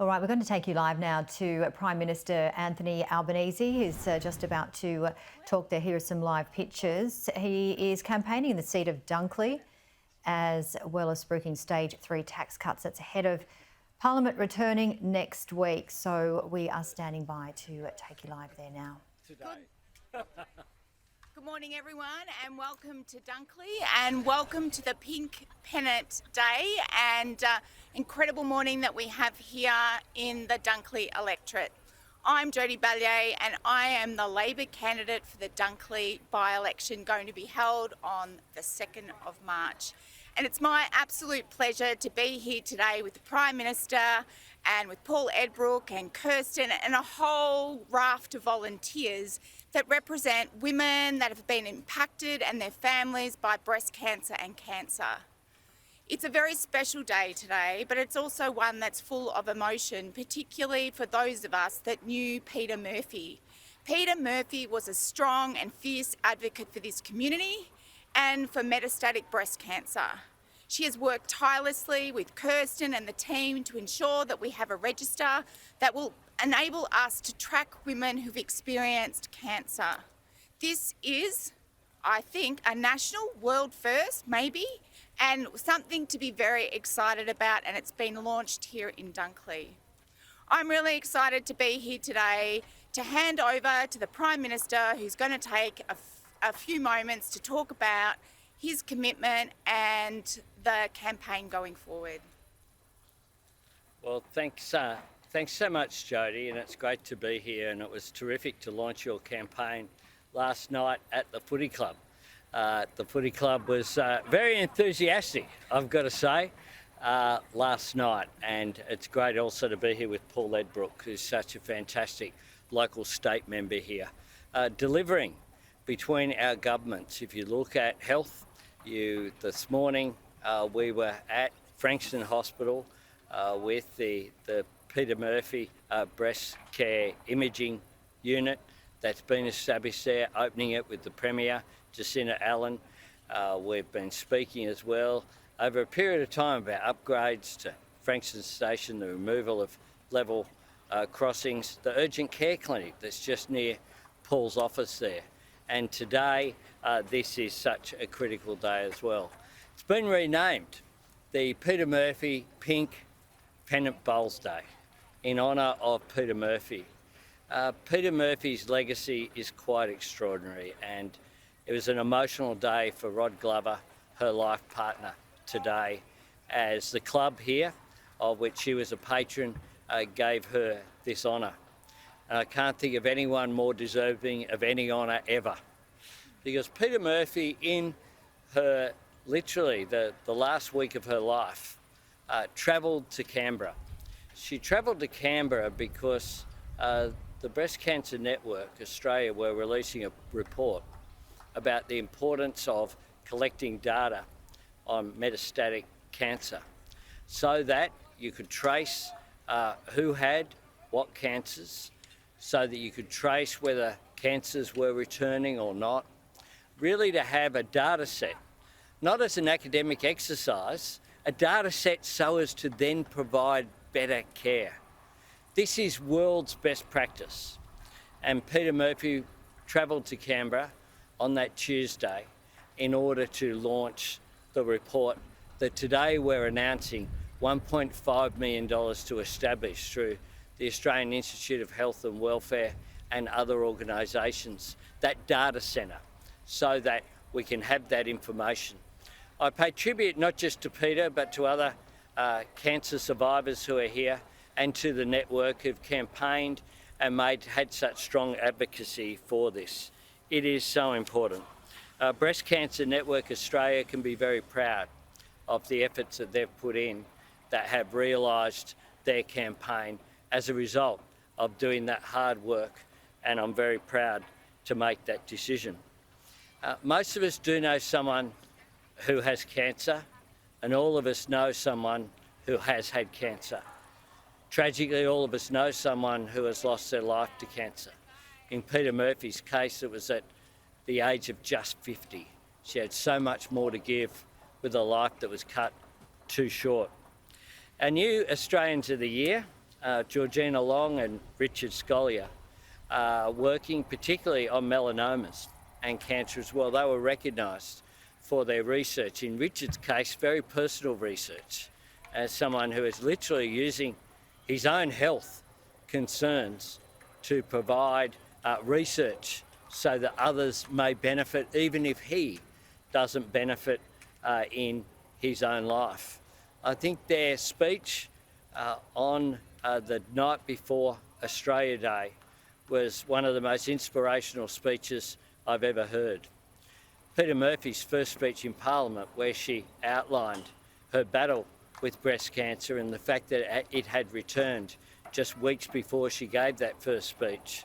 All right, we're going to take you live now to Prime Minister Anthony Albanese, who's just about to talk there. Here are some live pictures. He is campaigning in the seat of Dunkley, as well as spruiking stage 3 tax cuts. That's ahead of Parliament returning next week. So we are standing by to take you live there now. Good morning, everyone, and welcome to Dunkley, and welcome to the Pink Pennant Day and incredible morning that we have here in the Dunkley electorate. I'm Jodie Ballier, and I am the Labor candidate for the Dunkley by-election going to be held on the 2nd of March. And it's my absolute pleasure to be here today with the Prime Minister and with Paul Edbrook and Kirsten and a whole raft of volunteers that represent women that have been impacted and their families by breast cancer and cancer. It's a very special day today, but it's also one that's full of emotion, particularly for those of us that knew Peta Murphy. Peta Murphy was a strong and fierce advocate for this community and for metastatic breast cancer. She has worked tirelessly with Kirsten and the team to ensure that we have a register that will enable us to track women who've experienced cancer. This is, I think, a national world first, maybe, and something to be very excited about, and it's been launched here in Dunkley. I'm really excited to be here today to hand over to the Prime Minister, who's going to take a few moments to talk about his commitment and the campaign going forward. Well, thanks so much, Jodie, and it's great to be here, and it was terrific to launch your campaign last night at the footy club. The footy club was very enthusiastic, I've got to say, last night, and it's great also to be here with Paul Edbrook, who's such a fantastic local state member here, delivering between our governments. If you look at health, this morning we were at Frankston Hospital with the Peta Murphy breast care imaging unit that's been established there, opening it with the Premier, Jacinta Allen. We've been speaking as well over a period of time about upgrades to Frankston Station, the removal of level crossings, the urgent care clinic that's just near Paul's office there. And today, this is such a critical day as well. It's been renamed the Peta Murphy Pink Pennant Bowls Day in honour of Peta Murphy. Peta Murphy's legacy is quite extraordinary, and it was an emotional day for Rod Glover, her life partner, today, as the club here, of which she was a patron, gave her this honour. And I can't think of anyone more deserving of any honour ever. Because Peta Murphy, in her, literally the last week of her life, travelled to Canberra. She travelled to Canberra because the Breast Cancer Network Australia were releasing a report about the importance of collecting data on metastatic cancer so that you could trace who had what cancers, so that you could trace whether cancers were returning or not. Really to have a data set, not as an academic exercise, a data set so as to then provide better care. This is world's best practice. And Peta Murphy travelled to Canberra on that Tuesday in order to launch the report that today we're announcing $1.5 million to establish through the Australian Institute of Health and Welfare and other organisations, that data centre, so that we can have that information. I pay tribute not just to Peta, but to other cancer survivors who are here, and to the network who've campaigned and had such strong advocacy for this. It is so important. Breast Cancer Network Australia can be very proud of the efforts that they've put in that have realised their campaign as a result of doing that hard work, and I'm very proud to make that decision. Most of us do know someone who has cancer, and all of us know someone who has had cancer. Tragically, all of us know someone who has lost their life to cancer. In Peta Murphy's case, it was at the age of just 50. She had so much more to give with a life that was cut too short. Our new Australians of the Year Georgina Long and Richard Scollier, working particularly on melanomas and cancer as well. They were recognised for their research. In Richard's case, very personal research, as someone who is literally using his own health concerns to provide research so that others may benefit, even if he doesn't benefit in his own life. I think their speech on the night before Australia Day was one of the most inspirational speeches I've ever heard. Peta Murphy's first speech in Parliament, where she outlined her battle with breast cancer and the fact that it had returned just weeks before she gave that first speech,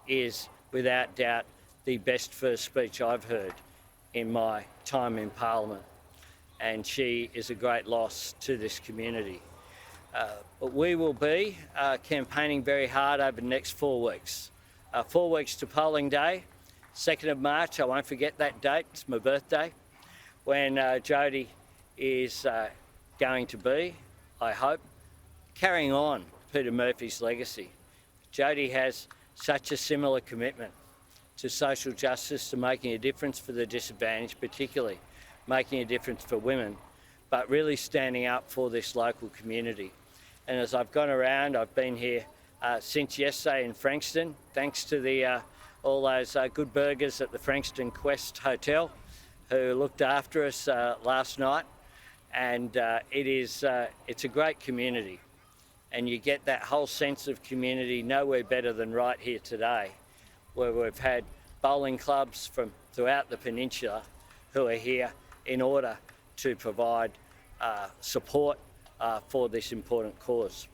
is without doubt the best first speech I've heard in my time in Parliament. And she is a great loss to this community. But we will be campaigning very hard over the next 4 weeks. 4 weeks to polling day, 2nd of March, I won't forget that date, it's my birthday, when Jodie is going to be, I hope, carrying on Peta Murphy's legacy. Jodie has such a similar commitment to social justice, to making a difference for the disadvantaged, particularly making a difference for women, but really standing up for this local community. And as I've gone around, I've been here since yesterday in Frankston, thanks to all those good burgers at the Frankston Quest Hotel who looked after us last night. And it's a great community. And you get that whole sense of community nowhere better than right here today, where we've had bowling clubs from throughout the peninsula who are here in order to provide support for this important cause.